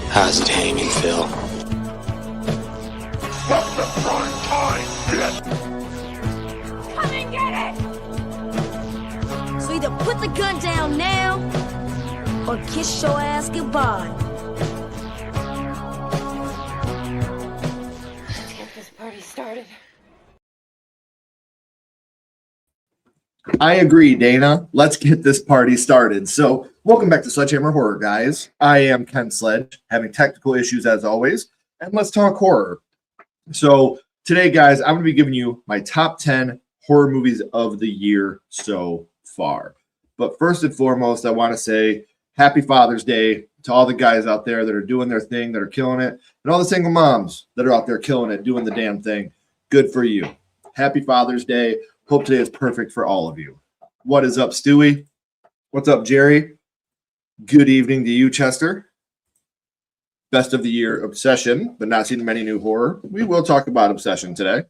How's it hanging, Phil? What's the prime time, bitch? Come and get it! So either put the gun down now, or kiss your ass goodbye. Let's get this party started. I agree, Dana. Let's get this party started. So, welcome back to Sledgehammer Horror, guys. I am Ken Sledge, having technical issues as always, and let's talk horror. So, today, guys, I'm going to be giving you my top 10 horror movies of the year so far. But first and foremost, I want to say Happy Father's Day to all the guys out there that are doing their thing, that are killing it, and all the single moms that are out there killing it, doing the damn thing. Good for you. Happy Father's Day. Hope today is perfect for all of you. What is up, Stewie? What's up, Jerry? Good evening to you, Chester. Best of the year, Obsession, but not seen many new horror. We will talk about Obsession today.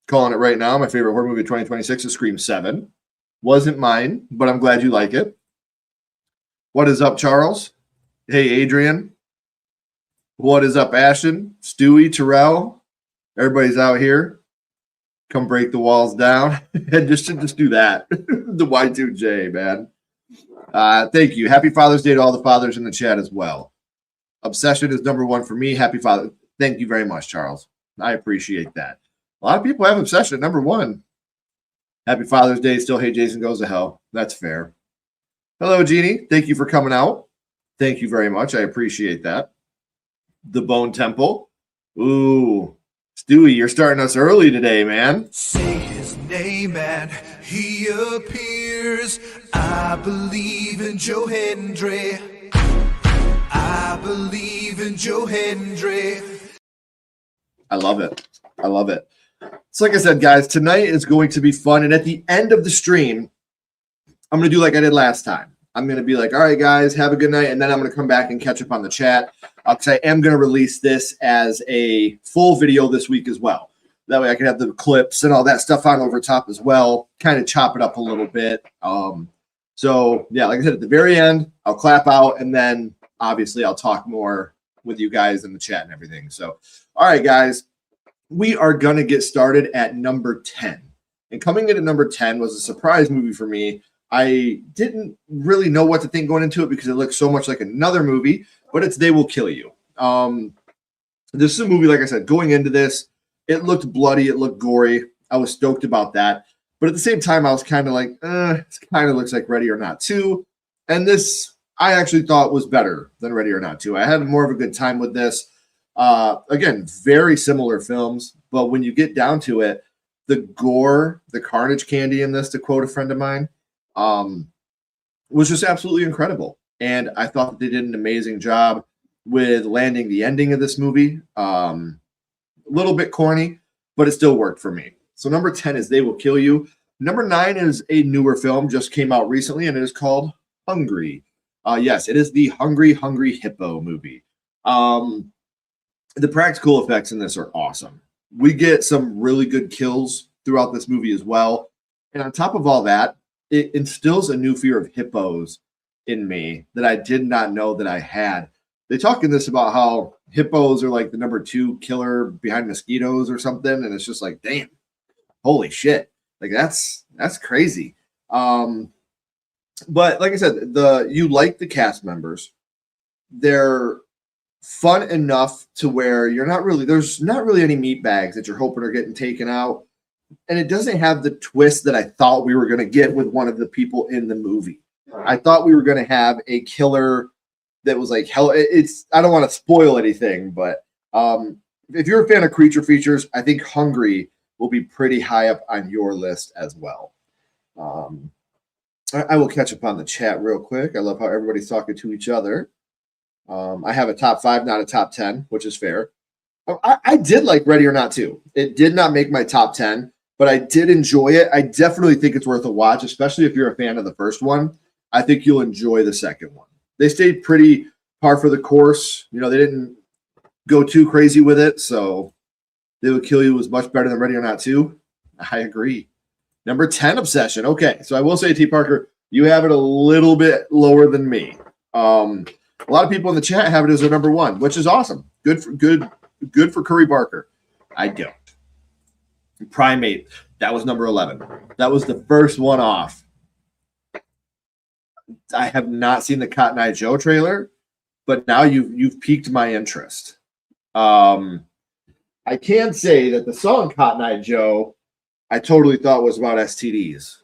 Calling it right now, my favorite horror movie of 2026 is Scream 7. Wasn't mine, but I'm glad you like it. What is up, Charles? Hey, Adrian. What is up, Ashton? Stewie, Terrell. Everybody's out here. Come break the walls down and just do that. The Y2J, man. Thank you. Happy Father's Day to all the fathers in the chat as well. Obsession is number one for me. Happy Father. Thank you very much, Charles. I appreciate that. A lot of people have Obsession at number one. Happy Father's Day. Still, hey, Jason goes to hell. That's fair. Hello, Jeannie. Thank you for coming out. Thank you very much. I appreciate that. The Bone Temple. Ooh. Stewie, you're starting us early today, man. Say his name and he appears. I believe in Joe Hendry. I believe in Joe Hendry. I love it. I love it. So like I said, guys, tonight is going to be fun. And at the end of the stream, I'm going to do like I did last time. I'm going to be like, all right, guys, have a good night. And then I'm going to come back and catch up on the chat. Because I am going to release this as a full video this week as well. That way I can have the clips and all that stuff on over top as well. Kind of chop it up a little bit. So, yeah, like I said, at the very end, I'll clap out. And then, obviously, I'll talk more with you guys in the chat and everything. So, all right, guys. We are going to get started at number 10. And coming in at number 10 was a surprise movie for me. I didn't really know what to think going into it because it looked so much like another movie, but it's They Will Kill You. This is a movie, like I said, going into this, it looked bloody, it looked gory. I was stoked about that. But at the same time, I was kind of like, it kind of looks like Ready or Not 2. And this, I actually thought was better than Ready or Not 2. I had more of a good time with this. Again, very similar films, but when you get down to it, the gore, the carnage candy in this, to quote a friend of mine, was just absolutely incredible. And I thought that they did an amazing job with landing the ending of this movie. A little bit corny, but it still worked for me. So number 10 is They Will Kill You. Number 9 is a newer film, just came out recently, and it is called Hungry. Yes, it is the Hungry Hippo movie. The practical effects in this are awesome. We get some really good kills throughout this movie as well. And on top of all that, it instills a new fear of hippos in me that I did not know that I had. they talk in this about how hippos are like the number 2 killer behind mosquitoes or something, and it's just like, damn, holy shit, like that's crazy. But like I said, you like the cast members. They're fun enough to where there's not really any meat bags that you're hoping are getting taken out. And it doesn't have the twist that I thought we were going to get with one of the people in the movie. I thought we were going to have a killer that was like hell. I don't want to spoil anything, but if you're a fan of creature features, I think Hungry will be pretty high up on your list as well. I will catch up on the chat real quick. I love how everybody's talking to each other. I have a top 5, not a top 10, which is fair. I did like Ready or Not 2. It did not make my top 10, but I did enjoy it. I definitely think it's worth a watch, especially if you're a fan of the first one. I think you'll enjoy the second one. They stayed pretty par for the course. They didn't go too crazy with it, so They Will Kill You was much better than Ready or Not 2. I agree. Number 10, Obsession. Okay, so I will say, T. Parker, you have it a little bit lower than me. A lot of people in the chat have it as a number 1, which is awesome. Good for Curry Barker. I don't. Primate, that was number 11. That was the first one off. I have not seen the Cotton Eye Joe trailer, but now you've piqued my interest. I can say that the song Cotton Eye Joe, I totally thought was about STDs.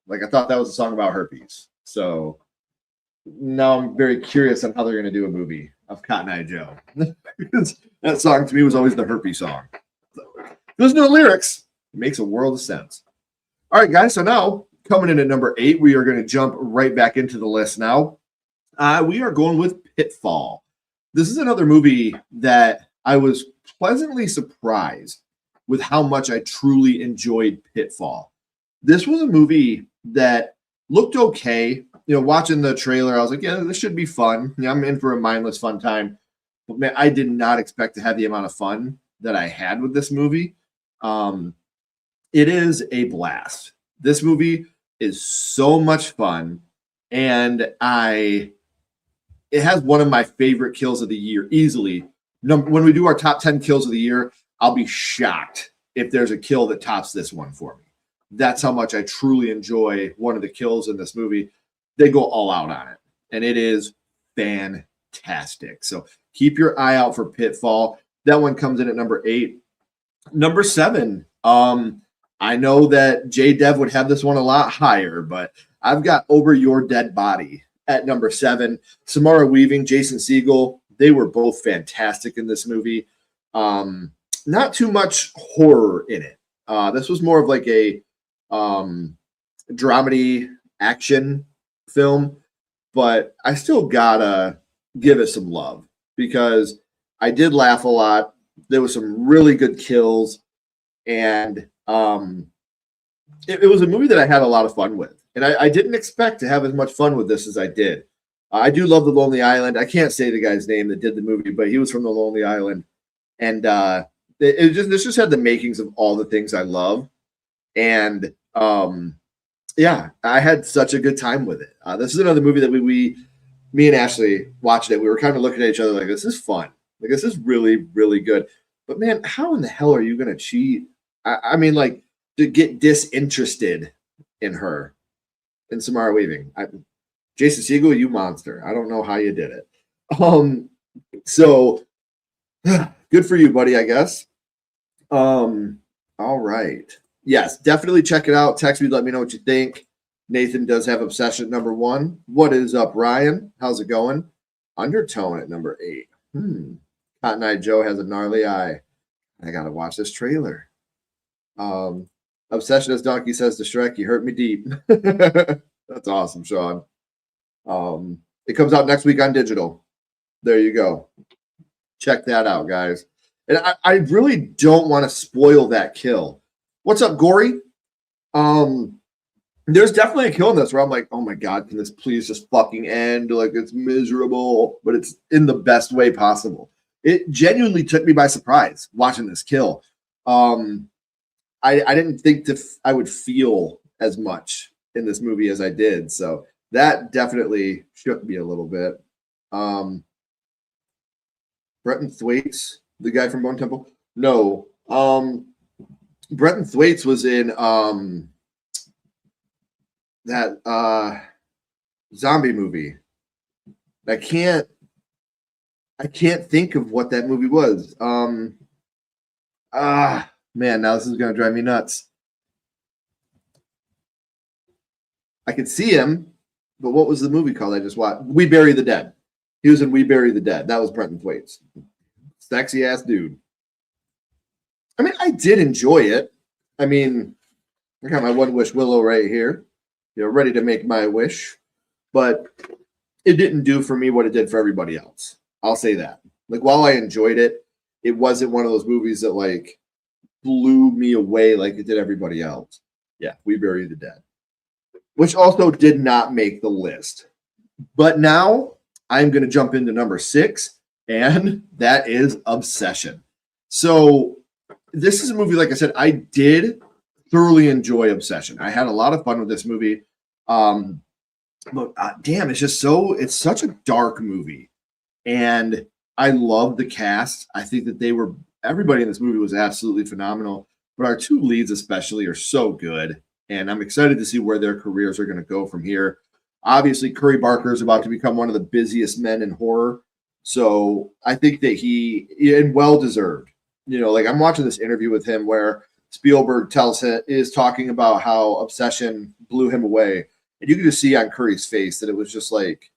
Like I thought that was a song about herpes. So now I'm very curious on how they're going to do a movie of Cotton Eye Joe. That song to me was always the herpes song. So, there's no lyrics. It makes a world of sense. All right, guys. So now coming in at number 8, we are going to jump right back into the list now. We are going with Pitfall. This is another movie that I was pleasantly surprised with how much I truly enjoyed Pitfall. This was a movie that looked okay. Watching the trailer, I was like, yeah, this should be fun. I'm in for a mindless fun time. But man, I did not expect to have the amount of fun that I had with this movie. It is a blast. This movie is so much fun, and it has one of my favorite kills of the year easily. When we do our top 10 kills of the year, I'll be shocked if there's a kill that tops this one for me. That's how much I truly enjoy one of the kills in this movie. They go all out on it, and it is fantastic. So keep your eye out for Pitfall. That one comes in at number 8. Number 7, I know that J Dev would have this one a lot higher, but I've got Over Your Dead Body at number 7. Samara Weaving, Jason Segel, they were both fantastic in this movie. Not too much horror in it. This was more of like a dramedy action film, but I still gotta give it some love because I did laugh a lot. There was some really good kills, and it was a movie that I had a lot of fun with. And I didn't expect to have as much fun with this as I did. I do love The Lonely Island. I can't say the guy's name that did the movie, but he was from The Lonely Island. And this just had the makings of all the things I love. And yeah, I had such a good time with it. This is another movie that me and Ashley watched it. We were kind of looking at each other like, this is fun. Like, this is really, really good. But man, how in the hell are you going to cheat? I mean, like, to get disinterested in her, in Samara Weaving. Jason Segel, you monster. I don't know how you did it. So good for you, buddy, I guess. All right. Yes, definitely check it out. Text me, let me know what you think. Nathan does have Obsession at number 1. What is up, Ryan? How's it going? Undertone at number 8. Cotton Eye Joe has a gnarly eye. I gotta watch this trailer. Obsession, as Donkey says to Shrek, you hurt me deep. That's awesome, Sean. It comes out next week on digital. There you go. Check that out, guys. And I really don't want to spoil that kill. What's up, Gory? There's definitely a kill in this where I'm like, oh my God, can this please just fucking end? Like, it's miserable, but it's in the best way possible. It genuinely took me by surprise watching this kill. I didn't think I would feel as much in this movie as I did. So that definitely shook me a little bit. Brenton Thwaites, the guy from Bone Temple. No. Brenton Thwaites was in that zombie movie. I can't think of what that movie was. Man, now this is gonna drive me nuts. I could see him, but what was the movie called I just watched? We Bury the Dead. He was in We Bury the Dead. That was Brenton Thwaites. Sexy ass dude. I mean, I did enjoy it. I mean, I got my One Wish Willow right here. Ready to make my wish. But it didn't do for me what it did for everybody else. I'll say that. Like, while I enjoyed it, it wasn't one of those movies that, like, blew me away like it did everybody else. Yeah, We Bury the Dead. Which also did not make the list. But now I'm going to jump into number 6, and that is Obsession. So this is a movie, like I said, I did thoroughly enjoy Obsession. I had a lot of fun with this movie. But damn, it's such a dark movie. And I love the cast. I think that everybody in this movie was absolutely phenomenal. But our 2 leads especially are so good. And I'm excited to see where their careers are going to go from here. Obviously, Curry Barker is about to become one of the busiest men in horror. So I think that and well-deserved. Like, I'm watching this interview with him where Spielberg is talking about how Obsession blew him away. And you can just see on Curry's face that it was just like,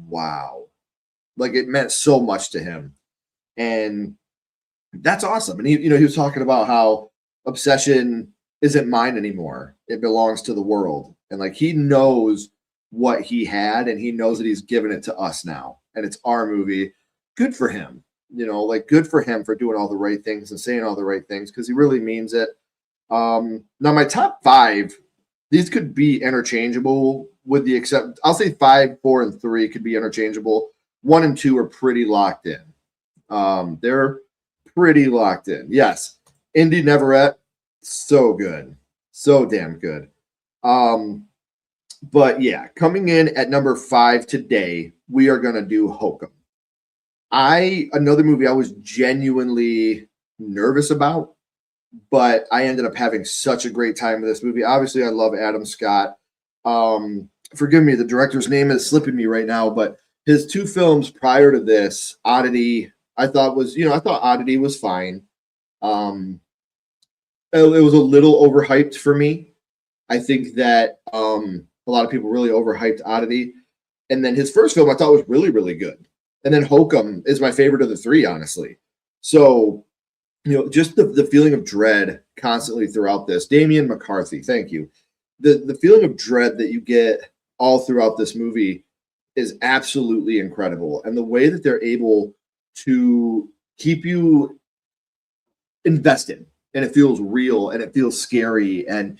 wow. Like, it meant so much to him. And that's awesome. And he was talking about how Obsession isn't mine anymore. It belongs to the world. And like, he knows what he had, and he knows that he's given it to us now. And it's our movie. Good for him. Good for him for doing all the right things and saying all the right things, because he really means it. Now, my top 5, these could be interchangeable with the except. I'll say 5, 4, and 3 could be interchangeable. 1 and 2 are pretty locked in. They're pretty locked in. Yes. Indy Neverett, so good. So damn good. But yeah, coming in at number 5 today, we are going to do Hokum. Another movie I was genuinely nervous about, but I ended up having such a great time with this movie. Obviously, I love Adam Scott. Forgive me, the director's name is slipping me right now, but his 2 films prior to this, Oddity, I thought Oddity was fine. It was a little overhyped for me. I think that a lot of people really overhyped Oddity. And then his first film I thought was really, really good. And then Hokum is my favorite of the 3, honestly. So, just the feeling of dread constantly throughout this. Damian McCarthy, thank you. The feeling of dread that you get all throughout this movie is absolutely incredible. And the way that they're able to keep you invested, and it feels real, and it feels scary. And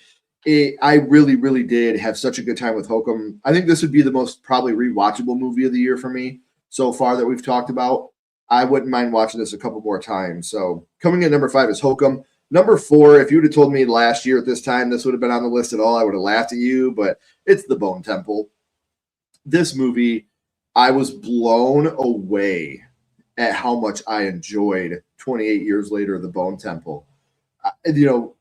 I really, really did have such a good time with Hokum. I think this would be the most probably rewatchable movie of the year for me so far that we've talked about. I wouldn't mind watching this a couple more times. So coming in number 5 is Hokum. Number 4, if you would have told me last year at this time this would have been on the list at all, I would have laughed at you, but it's The Bone Temple. This movie, I was blown away at how much I enjoyed 28 years later, The Bone Temple. The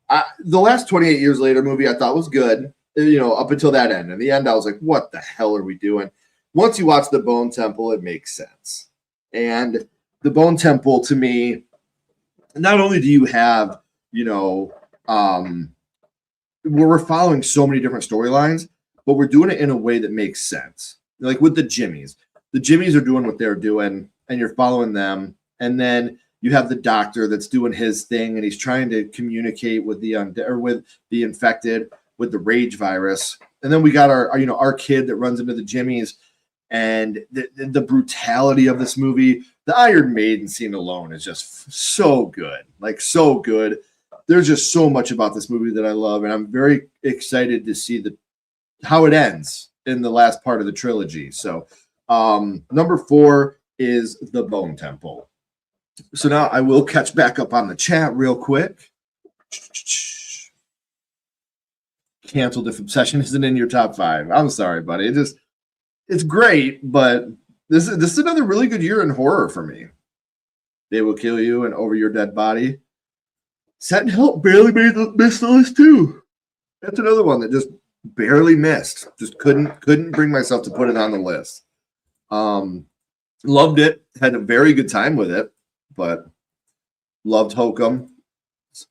last 28 years later movie I thought was good, up until that end. In the end, I was like, what the hell are we doing? Once you watch The Bone Temple, it makes sense. And The Bone Temple, to me, not only do you have, we're following so many different storylines, but we're doing it in a way that makes sense. Like with the Jimmies. The Jimmies are doing what they're doing, and you're following them. And then you have the doctor that's doing his thing, and he's trying to communicate with the infected with the rage virus. And then we got our kid that runs into the Jimmies, and the brutality of this movie. The Iron Maiden scene alone is just so good, like so good. There's just so much about this movie that I love, and I'm very excited to see how it ends in the last part of the trilogy. So number 4 is The Bone Temple. So now I will catch back up on the chat real quick. Canceled if Obsession isn't in your top 5. I'm sorry, buddy. It's great, but this is another really good year in horror for me. They Will Kill You, and Over Your Dead Body. Set and Help barely missed the list too. That's another one that just barely missed. Just couldn't bring myself to put it on the list. Loved it. Had a very good time with it, but loved Hokum.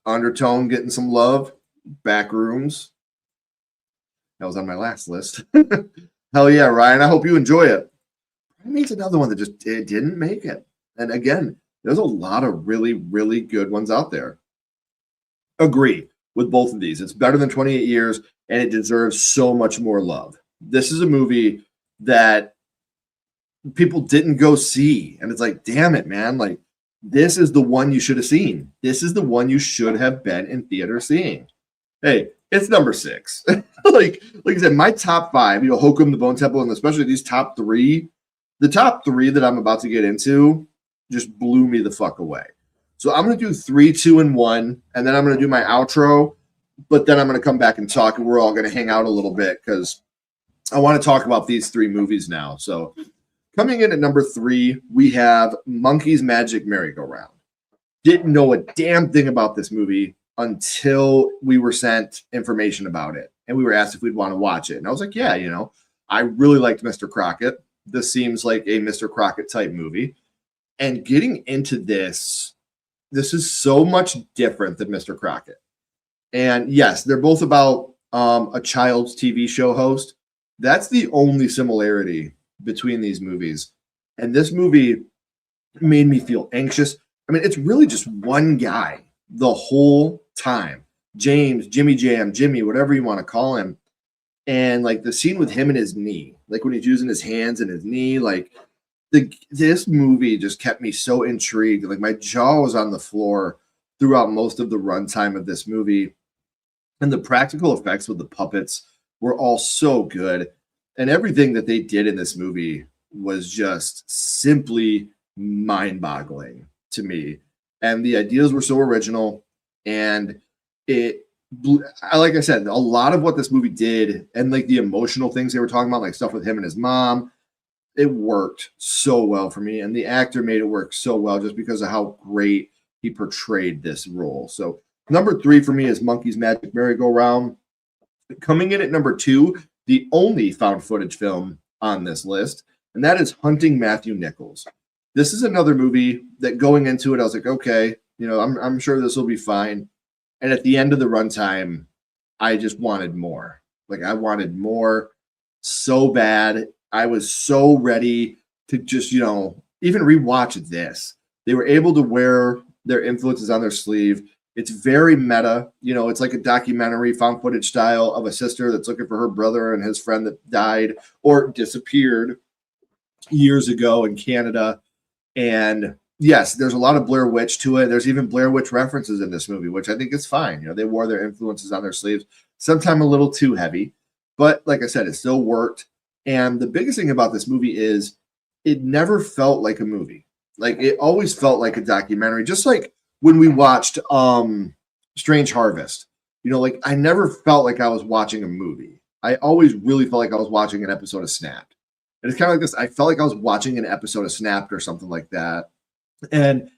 Undertone getting some love. Backrooms. That was on my last list. Hell yeah, Ryan. I hope you enjoy it. Primate's another one that just didn't make it. And again, there's a lot of really, really good ones out there. Agree with both of these. It's better than 28 Years, and it deserves so much more love. This is a movie that people didn't go see. And it's like, damn it, man. Like, this is the one you should have seen. This is the one you should have been in theater seeing. Hey, it's number 6. like I said, my top 5, Hokum, The Bone Temple, and especially these top 3, the top 3 that I'm about to get into just blew me the fuck away. So I'm going to do 3, 2, and 1, and then I'm going to do my outro, but then I'm going to come back and talk, and we're all going to hang out a little bit because I want to talk about these 3 movies now. So coming in at number 3, we have Monkey's Magic Merry-Go-Round. Didn't know a damn thing about this movie until we were sent information about it, and we were asked if we'd want to watch it. And I was like, yeah, I really liked Mr. Crockett. This seems like a Mr. Crockett type movie. And getting into this is so much different than Mr. Crockett. And yes, they're both about a child's TV show host. That's the only similarity between these movies. And this movie made me feel anxious. I mean, it's really just one guy the whole time. James, Jimmy Jam, Jimmy, whatever you want to call him. And like the scene with him and his knee, like when he's using his hands and his knee, like this movie just kept me so intrigued. Like my jaw was on the floor throughout most of the runtime of this movie. And the practical effects with the puppets were all so good. And everything that they did in this movie was just simply mind-boggling to me. And the ideas were so original. And like I said, a lot of what this movie did and like the emotional things they were talking about, like stuff with him and his mom, it worked so well for me. And the actor made it work so well just because of how great he portrayed this role. So number 3 for me is Monkey's Magic Merry-Go-Round. Coming in at number 2, the only found footage film on this list, and that is Hunting Matthew Nichols. This is another movie that going into it, I was like, okay, I'm sure this will be fine. And at the end of the runtime, I just wanted more. Like I wanted more so bad. I was so ready to just, even rewatch this. They were able to wear their influences on their sleeve. It's very meta. It's like a documentary, found footage style of a sister that's looking for her brother and his friend that died or disappeared years ago in Canada. And yes, there's a lot of Blair Witch to it. There's even Blair Witch references in this movie, which I think is fine. They wore their influences on their sleeves, sometimes a little too heavy. But like I said, it still worked. And the biggest thing about this movie is it never felt like a movie. Like it always felt like a documentary, just like when we watched Strange Harvest. Like I never felt like I was watching a movie. I always really felt like I was watching an episode of Snapped. And it's kind of like this. I felt like I was watching an episode of Snapped or something like that. And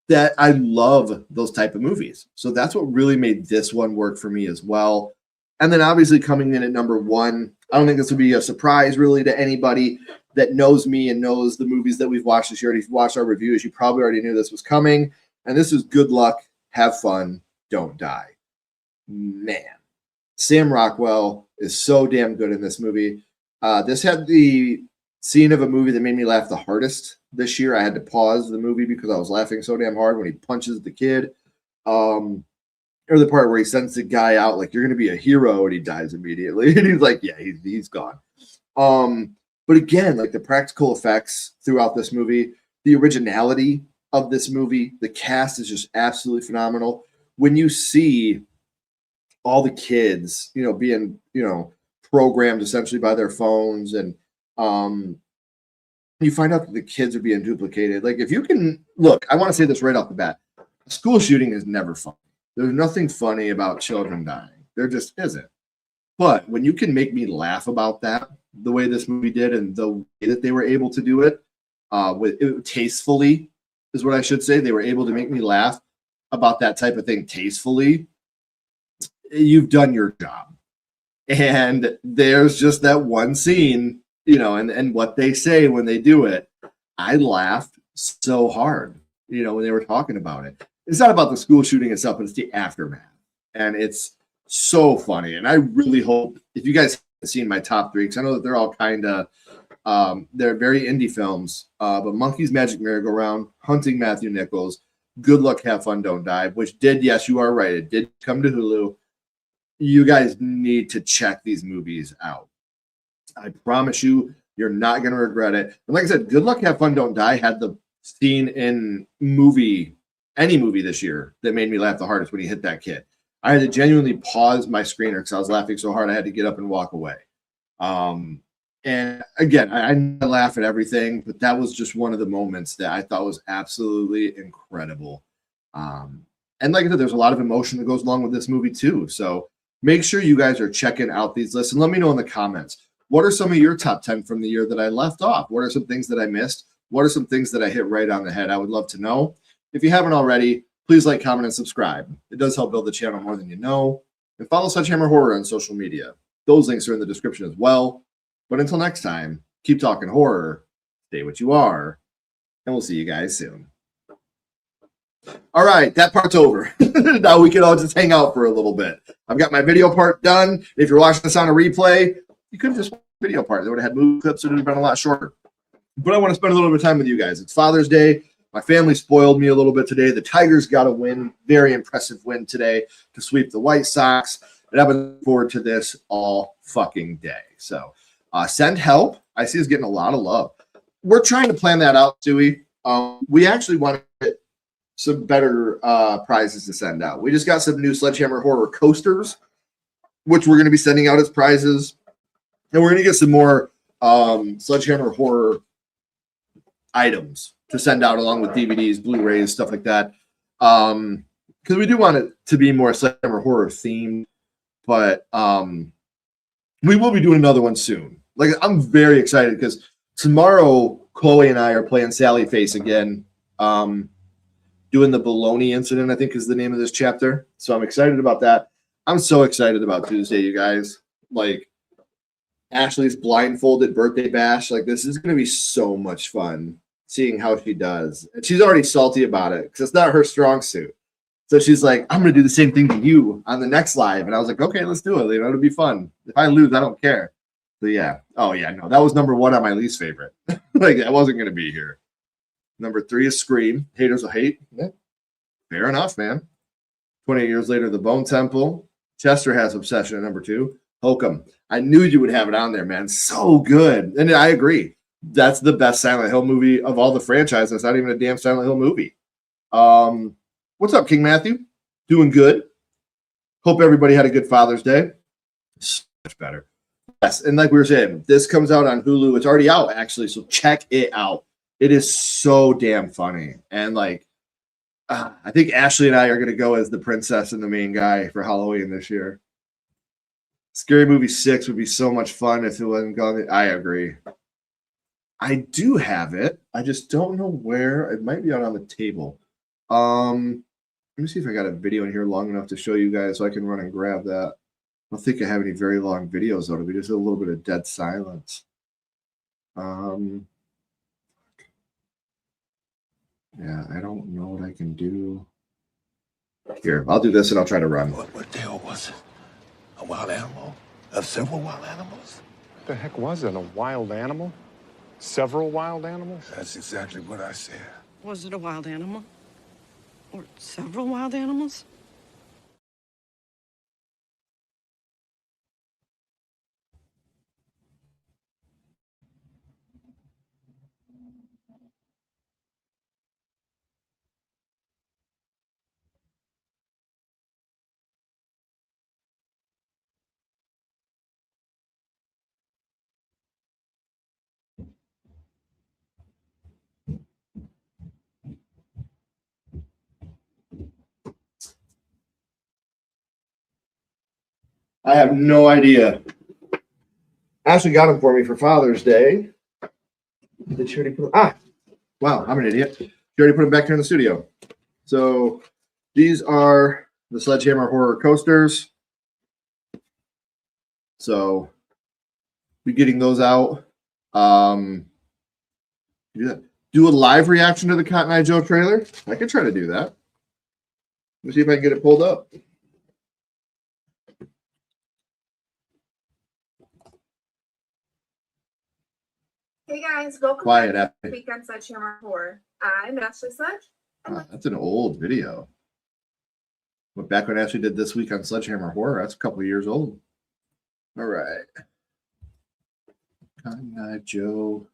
that I love those type of movies. So that's what really made this one work for me as well. And then obviously coming in at number 1, I don't think this would be a surprise really to anybody that knows me and knows the movies that we've watched this year. If you've watched our reviews, you probably already knew this was coming. And this is Good Luck, Have Fun, Don't Die. Man, Sam Rockwell is so damn good in this movie. This had the scene of a movie that made me laugh the hardest this year. I had to pause the movie because I was laughing so damn hard when he punches the kid. Or the part where he sends the guy out like, you're going to be a hero, and he dies immediately. And he's like, yeah, he's gone. But again, like the practical effects throughout this movie, the originality of this movie, the cast is just absolutely phenomenal. When you see all the kids, being, programmed essentially by their phones, and you find out that the kids are being duplicated. Like if you can look, I want to say this right off the bat. A school shooting is never fun. There's nothing funny about children dying. There just isn't. But when you can make me laugh about that, the way this movie did and the way that they were able to do it, with it tastefully, is what I should say. They were able to make me laugh about that type of thing tastefully. You've done your job. And there's just that one scene, and what they say when they do it. I laughed so hard, when they were talking about it. It's not about the school shooting itself, but it's the aftermath. And it's so funny. And I really hope, if you guys haven't seen my top 3, because I know that they're all kind of, they're very indie films, but Monkey's Magic Merry-Go-Round, Hunting Matthew Nichols, Good Luck, Have Fun, Don't Die, which did, yes, you are right, it did come to Hulu. You guys need to check these movies out. I promise you, you're not going to regret it. And like I said, Good Luck, Have Fun, Don't Die had the scene in any movie this year that made me laugh the hardest when he hit that kid. I had to genuinely pause my screener because I was laughing so hard I had to get up and walk away. And again, I laugh at everything, but that was just one of the moments that I thought was absolutely incredible. And like I said, there's a lot of emotion that goes along with this movie too. So make sure you guys are checking out these lists and let me know in the comments. What are some of your top 10 from the year that I left off? What are some things that I missed? What are some things that I hit right on the head? I would love to know. If you haven't already, please like, comment, and subscribe. It does help build the channel more than you know. And follow Sledgehammer Horror on social media. Those links are in the description as well. But until next time, keep talking horror, stay what you are, and we'll see you guys soon. All right, that part's over. Now we can all just hang out for a little bit. I've got my video part done. If you're watching this on a replay, you could have just watched the video part. They would have had movie clips that would have been a lot shorter. But I want to spend a little bit of time with you guys. It's Father's Day. My family spoiled me a little bit today. The Tigers got a win, very impressive win today to sweep the White Sox. And I've been looking forward to this all fucking day. So send help. I see us getting a lot of love. We're trying to plan that out, Stewie. We actually want to get some better prizes to send out. We just got some new Sledgehammer Horror coasters, which we're going to be sending out as prizes. And we're going to get some more Sledgehammer Horror items to send out along with DVDs, Blu-rays, stuff like that. Because we do want it to be more Sledgehammer Horror themed. But we will be doing another one soon. Like, I'm very excited because tomorrow Chloe and I are playing Sally Face again. Doing the baloney incident, I think is the name of this chapter. So I'm excited about that. I'm so excited about Tuesday, you guys. Like, Ashley's blindfolded birthday bash. Like, this is going to be so much fun seeing how she does. And she's already salty about it because it's not her strong suit. So she's like, I'm going to do the same thing to you on the next live. And I was like, okay, let's do it. It'll be fun. If I lose, I don't care. So yeah. Oh yeah, no, that was number 1 on my least favorite. Like, that wasn't going to be here. Number 3 is Scream. Haters will hate. Yeah. Fair enough, man. 28 years later, The Bone Temple. Chester has Obsession at number 2. Hokum. I knew you would have it on there, man. So good. And I agree. That's the best Silent Hill movie of all the franchise. That's not even a damn Silent Hill movie. What's up, King Matthew? Doing good. Hope everybody had a good Father's Day. So much better. Yes, and like we were saying, this comes out on Hulu. It's already out, actually, so check it out. It is so damn funny. And, like, I think Ashley and I are going to go as the princess and the main guy for Halloween this year. Scary Movie 6 would be so much fun if it wasn't gone. I agree. I do have it. I just don't know where. It might be out on the table. Let me see if I got a video in here long enough to show you guys so I can run and grab that. I don't think I have any very long videos, though. It'll be just a little bit of dead silence. Yeah, I don't know what I can do. Here, I'll do this and I'll try to run. What the hell was it? A wild animal? Of several wild animals? What the heck was it? A wild animal? Several wild animals? That's exactly what I said. Was it a wild animal? Or several wild animals? I have no idea. Ashley got them for me for Father's Day. Did she already put them? Wow, I'm an idiot. She She already put them back here in the studio. So these are the Sledgehammer horror coasters. So be getting those out. Do a live reaction to the Cotton Eye Joe trailer. I could try to do that. Let's see if I can get it pulled up. Hey guys, welcome Quiet back to Ashley. Week on Sledgehammer Horror. I'm Ashley Sledge. That's an old video. But back when Ashley did This Week on Sledgehammer Horror, that's a couple of years old. All right. Cotton Eye Joe.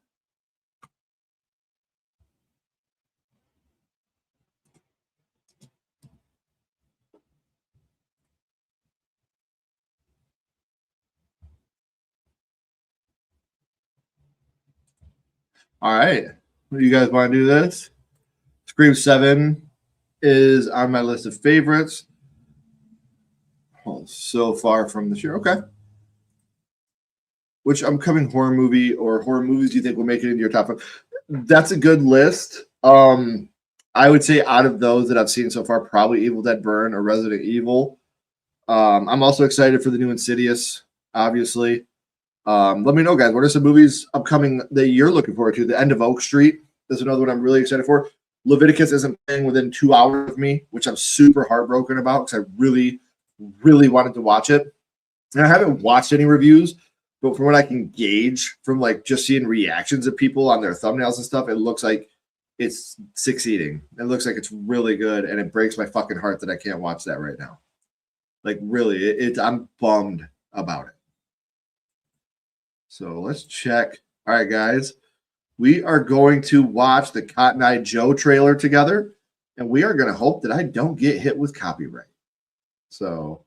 All right. You guys want to do this? Scream 7 is on my list of favorites. Oh, so far from this year. Okay. Which upcoming horror movie or horror movies do you think will make it into your top 5? That's a good list. I would say out of those that I've seen so far, probably Evil Dead Burn or Resident Evil. I'm also excited for the new Insidious, obviously. Let me know, guys. What are some movies upcoming that you're looking forward to? The End of Oak Street is another one I'm really excited for. Leviticus isn't playing within 2 hours of me, which I'm super heartbroken about because I really, really wanted to watch it. And I haven't watched any reviews, but from what I can gauge from like just seeing reactions of people on their thumbnails and stuff, it looks like it's succeeding. It looks like it's really good, and it breaks my fucking heart that I can't watch that right now. Like really, I'm bummed about it. So let's check. All right, guys. We are going to watch the Cotton Eye Joe trailer together, and we are going to hope that I don't get hit with copyright. So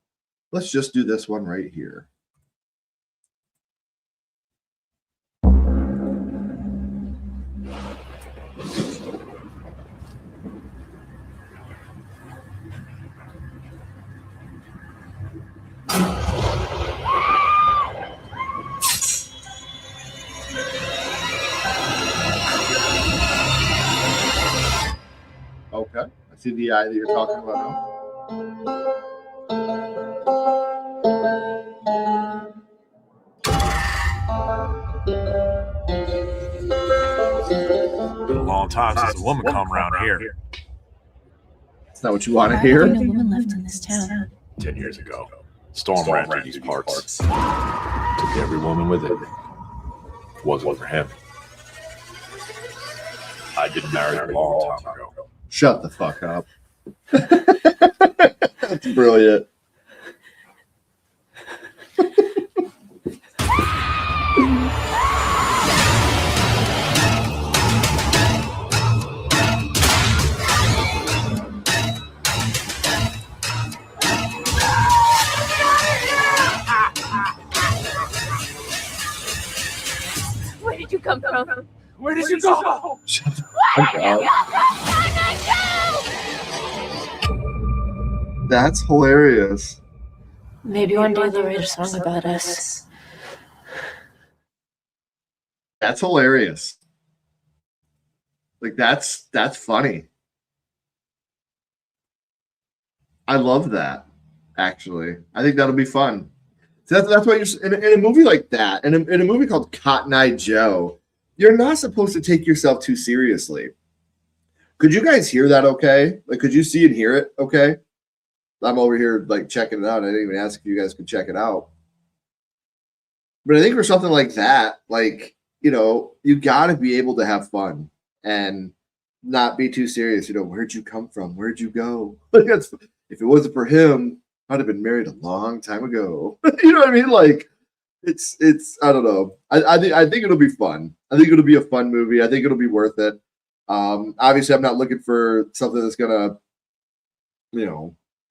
let's just do this one right here. Okay, I see the eye that you're talking about now. Been a long time since a woman come around here. That's not what you want to hear. No woman left in this town. 10 years ago, Storm ran through these parts. Took every woman with it. Wasn't for him. I didn't marry her a long time ago. Shut the fuck up. That's brilliant. Where did you come from? Where did you go? Shut the fuck up. That's hilarious. Maybe one day they'll write a song about us. That's hilarious. Like that's funny. I love that. Actually, I think that'll be fun. So that's why you're in a movie like that, in a movie called Cotton Eye Joe, you're not supposed to take yourself too seriously. Could you guys hear that? Okay, like could you see and hear it? Okay, I'm over here like checking it out. I didn't even ask if you guys could check it out. But I think for something like that, like you got to be able to have fun and not be too serious. Where'd you come from? Where'd you go? If it wasn't for him, I'd have been married a long time ago. You know what I mean? Like, it's. I don't know. I think it'll be fun. I think it'll be a fun movie. I think it'll be worth it. Obviously, I'm not looking for something that's gonna,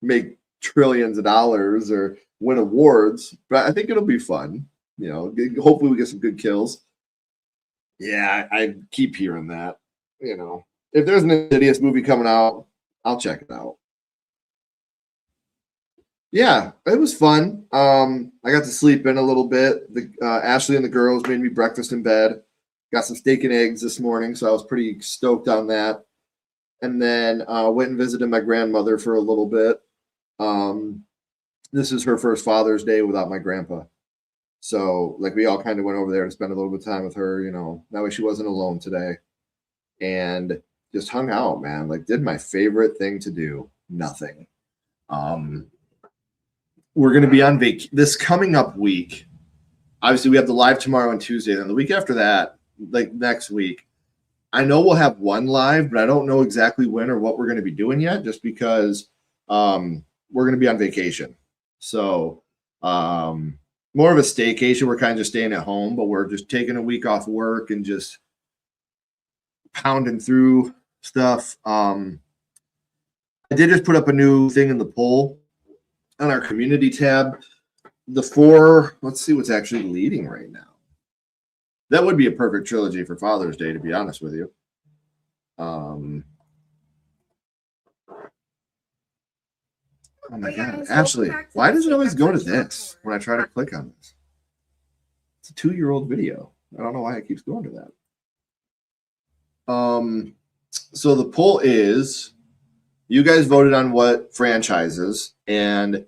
make trillions of dollars or win awards. But I think it'll be fun. Hopefully we get some good kills. Yeah, I keep hearing that. If there's an Insidious movie coming out, I'll check it out. Yeah, it was fun. I got to sleep in a little bit. Ashley and the girls made me breakfast in bed. Got some steak and eggs this morning, so I was pretty stoked on that. and then went and visited my grandmother for a little bit. This is her first Father's Day without my grandpa. So, like, we all kind of went over there to spend a little bit of time with her, you know, that way she wasn't alone today. And just hung out, man. Like, did my favorite thing to do, nothing. We're going to be on this coming up week. Obviously, we have the live tomorrow and Tuesday. Then the week after that, like next week, I know we'll have one live, but I don't know exactly when or what we're going to be doing yet, just because we're going to be on vacation. So, more of a staycation. We're kind of just staying at home, but we're just taking a week off work and just pounding through stuff. I did just put up a new thing in the poll on our community tab. Let's see what's actually leading right now. That would be a perfect trilogy for Father's Day, to be honest with you. Oh my God, Ashley, why does it always go to this when I try to click on this? It's a 2-year-old video. I don't know why it keeps going to that. So the poll is, you guys voted on what franchises, and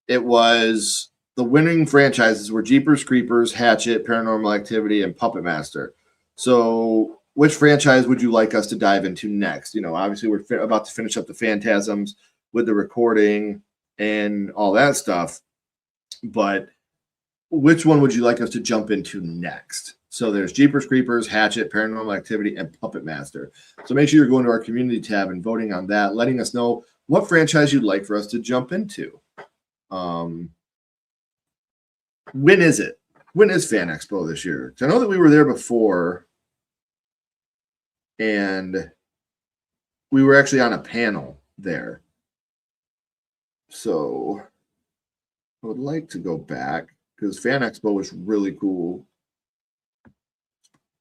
it was the winning franchises were Jeepers Creepers, Hatchet, Paranormal Activity, and Puppet Master. So which franchise would you like us to dive into next? You know, obviously we're about to finish up the Phantasms with the recording and all that stuff, but which one would you like us to jump into next? So there's Jeepers Creepers, Hatchet, Paranormal Activity, and Puppet Master. So make sure you're going to our community tab and voting on that, letting us know what franchise you'd like for us to jump into. When is it? When is Fan Expo this year? Because I know that we were there before, and we were actually on a panel there. So I would like to go back because Fan Expo was really cool.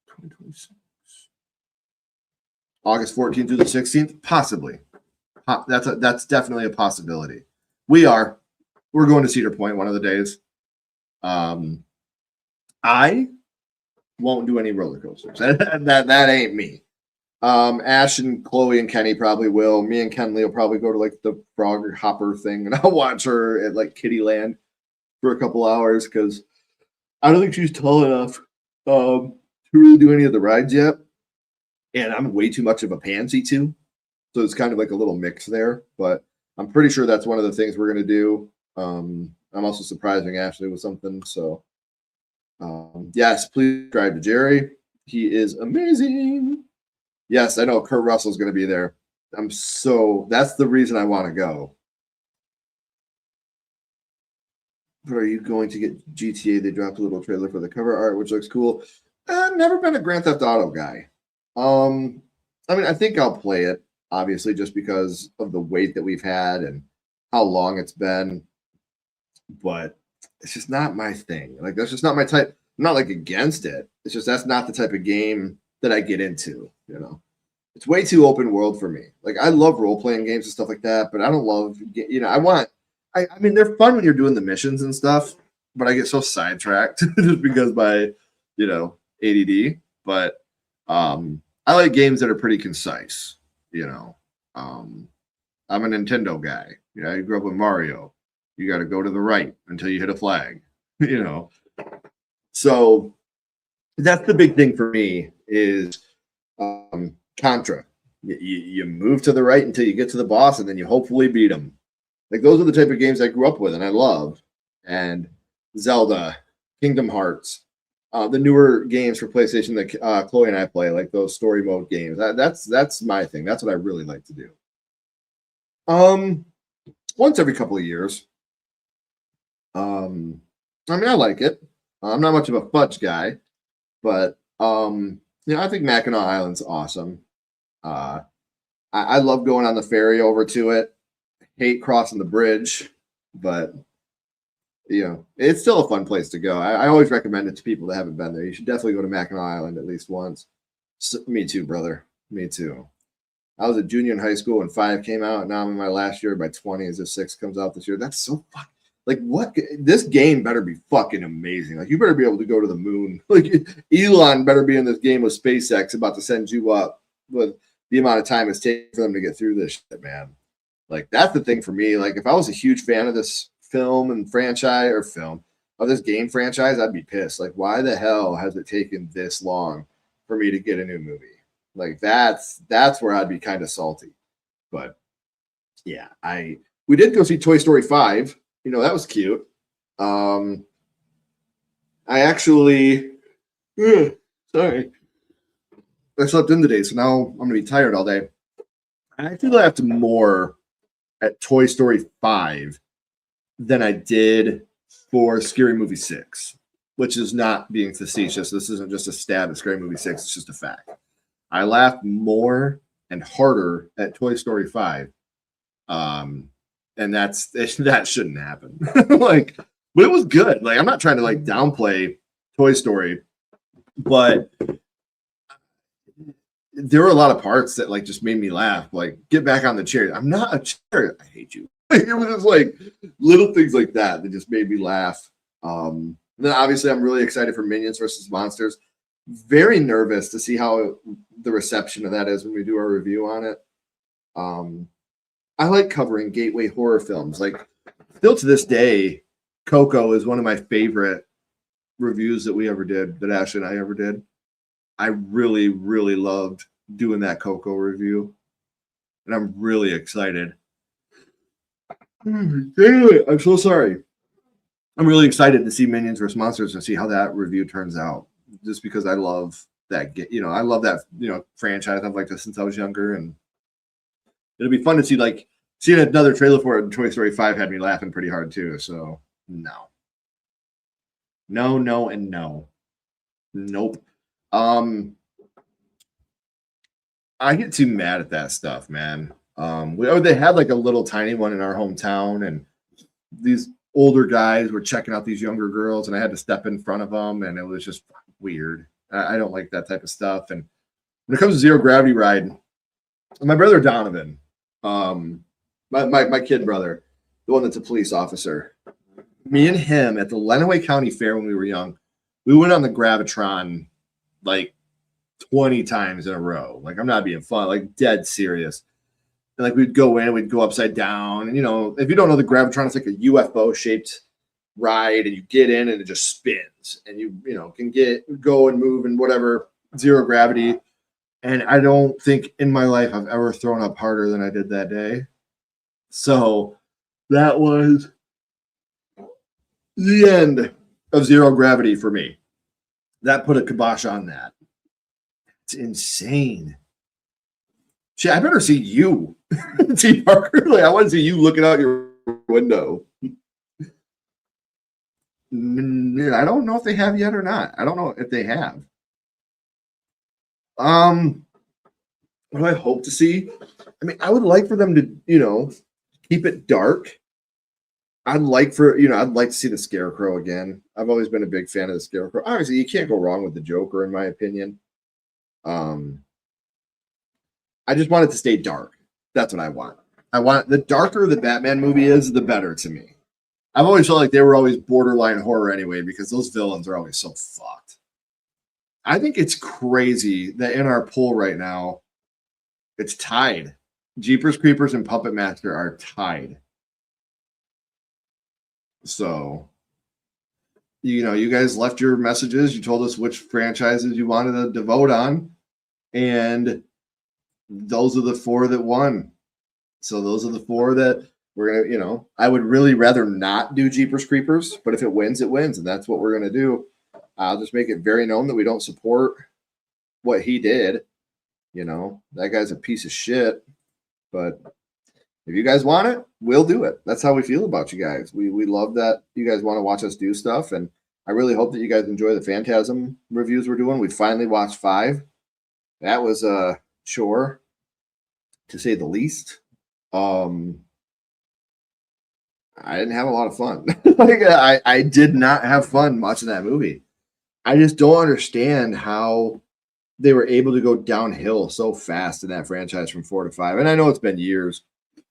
2026. August 14th through the 16th, possibly. That's definitely a possibility. We're going to Cedar Point one of the days. I won't do any roller coasters. That ain't me. Ash and Chloe and Kenny probably will. Me and Kenley will probably go to like the frog hopper thing, and I'll watch her at like Kittyland for a couple hours because I don't think she's tall enough to really do any of the rides yet. And I'm way too much of a pansy too. So it's kind of like a little mix there, but I'm pretty sure that's one of the things we're going to do. I'm also surprising Ashley with something. So yes, please subscribe to Jerry. He is amazing. Yes, I know Kurt Russell's going to be there. That's the reason I want to go. But are you going to get GTA? They dropped a little trailer for the cover art, which looks cool. I've never been a Grand Theft Auto guy. I mean, I think I'll play it, obviously, just because of the wait that we've had and how long it's been. But it's just not my thing. Like, that's just not my type. I'm not like against it. It's just that's not the type of game that I get into, you know. It's way too open world for me. Like, I love role-playing games and stuff like that, but I don't love, you know, I mean, they're fun when you're doing the missions and stuff, but I get so sidetracked just because my, you know, ADD. But I like games that are pretty concise, you know. I'm a Nintendo guy. You know, I grew up with Mario. You got to go to the right until you hit a flag, you know. So that's the big thing for me is Contra. You move to the right until you get to the boss, and then you hopefully beat them. Like, those are the type of games I grew up with and I love. And Zelda, Kingdom Hearts, the newer games for PlayStation that Chloe and I play, like those story mode games. That's my thing. That's what I really like to do. Once every couple of years. I mean, I like it. I'm not much of a fudge guy, but you know, I think Mackinac Island's awesome. I love going on the ferry over to it. Hate crossing the bridge, but you know, it's still a fun place to go. I always recommend it to people that haven't been there. You should definitely go to Mackinac Island at least once. Me too, brother. Me too. I was a junior in high school when 5 came out. Now I'm in my last year by 20 as if 6 comes out this year. That's so fun. Like, what? This game better be fucking amazing. Like, you better be able to go to the moon. Like, Elon better be in this game with SpaceX about to send you up with the amount of time it's taken for them to get through this shit, man. Like, that's the thing for me. Like, if I was a huge fan of this film and franchise or film of this game franchise, I'd be pissed. Like, why the hell has it taken this long for me to get a new movie? Like, that's where I'd be kind of salty. But yeah, we did go see Toy Story 5. You know, that was cute. I actually sorry. I slept in today, so now I'm gonna be tired all day. I actually laughed more at Toy Story 5 than I did for Scary Movie 6, which is not being facetious. This isn't just a stab at Scary Movie 6, it's just a fact. I laughed more and harder at Toy Story 5. And that shouldn't happen. Like, but it was good. Like, I'm not trying to like downplay Toy Story, but there were a lot of parts that like just made me laugh. Like, get back on the chair. I'm not a chair. I hate you. It was just like little things like that that just made me laugh. Then obviously I'm really excited for Minions versus Monsters. Very nervous to see how the reception of that is when we do our review on it. I like covering gateway horror films. Like, still to this day, Coco is one of my favorite reviews that we ever did, that Ashley and I ever did. I really, really loved doing that Coco review, and I'm really excited. Damn it, I'm so sorry. I'm really excited to see Minions vs. Monsters and see how that review turns out. Just because I love that, I love that, franchise. I've liked it since I was younger, and it'll be fun to see, like, seeing another trailer for it. Toy Story 5 had me laughing pretty hard too. So no, and no. Nope. I get too mad at that stuff, man. They had like a little tiny one in our hometown, and these older guys were checking out these younger girls, and I had to step in front of them, and it was just weird. I don't like that type of stuff. And when it comes to Zero Gravity Ride, my brother Donovan, my kid brother, the one that's a police officer, me and him at the Lenawee County Fair when we were young, we went on the Gravitron like 20 times in a row. Like, I'm not being fun, like dead serious. And like, we'd go in, we'd go upside down. And, if you don't know the Gravitron, it's like a UFO shaped ride, and you get in and it just spins, and you can go and move and whatever, zero gravity. And I don't think in my life I've ever thrown up harder than I did that day. So that was the end of Zero Gravity for me. That put a kibosh on that. It's insane. Shit, I better see you, T. Parker. Like, I want to see you looking out your window. I don't know if they have yet or not. I don't know if they have. What do I hope to see? I mean, I would like for them to, keep it dark. I'd like to see the Scarecrow again. I've always been a big fan of the Scarecrow. Obviously, you can't go wrong with the Joker, in my opinion. I just want it to stay dark. That's what I want. I want the darker the Batman movie is, the better to me. I've always felt like they were always borderline horror anyway, because those villains are always so fucked. I think it's crazy that in our poll right now, it's tied. Jeepers Creepers and Puppet Master are tied. So, you guys left your messages. You told us which franchises you wanted to vote on, and those are the 4 that won. So those are the 4 that we're gonna, I would really rather not do Jeepers Creepers, but if it wins, it wins, and that's what we're gonna do. I'll just make it very known that we don't support what he did. That guy's a piece of shit. But if you guys want it, we'll do it. That's how we feel about you guys. We love that you guys want to watch us do stuff, and I really hope that you guys enjoy the Phantasm reviews we're doing. We finally watched 5. That was a chore, to say the least. I didn't have a lot of fun. I did not have fun watching that movie. I just don't understand how they were able to go downhill so fast in that franchise from 4 to 5. And I know it's been years.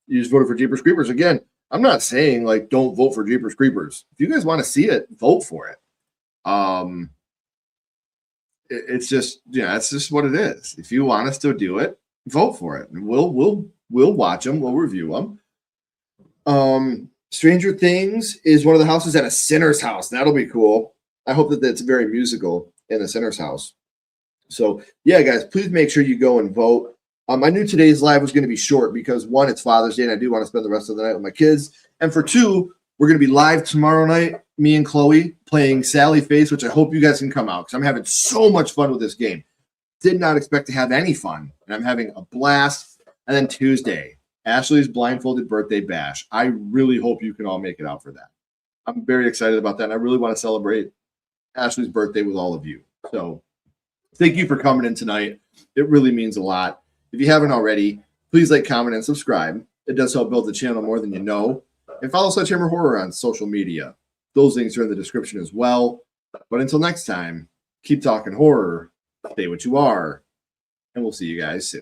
You just voted for Jeepers Creepers. Again, I'm not saying like don't vote for Jeepers Creepers. If you guys want to see it, vote for it. It's just, it's just what it is. If you want us to do it, vote for it. And we'll watch them. We'll review them. Stranger Things is one of the houses at a sinner's house. That'll be cool. I hope that that's very musical in a sinner's house. So yeah, guys, please make sure you go and vote. I knew today's live was going to be short because one, it's Father's Day, and I do want to spend the rest of the night with my kids. And for two, we're going to be live tomorrow night, me and Chloe playing Sally Face, which I hope you guys can come out because I'm having so much fun with this game. Did not expect to have any fun, and I'm having a blast. And then Tuesday, Ashley's blindfolded birthday bash. I really hope you can all make it out for that. I'm very excited about that, and I really want to celebrate Ashley's birthday with all of you. So thank you for coming in tonight. It really means a lot. If you haven't already, please like, comment, and subscribe. It does help build the channel more than you know. And follow Sledgehammer Horror on social media. Those links are in the description as well. But until next time, keep talking horror, stay what you are, and we'll see you guys soon.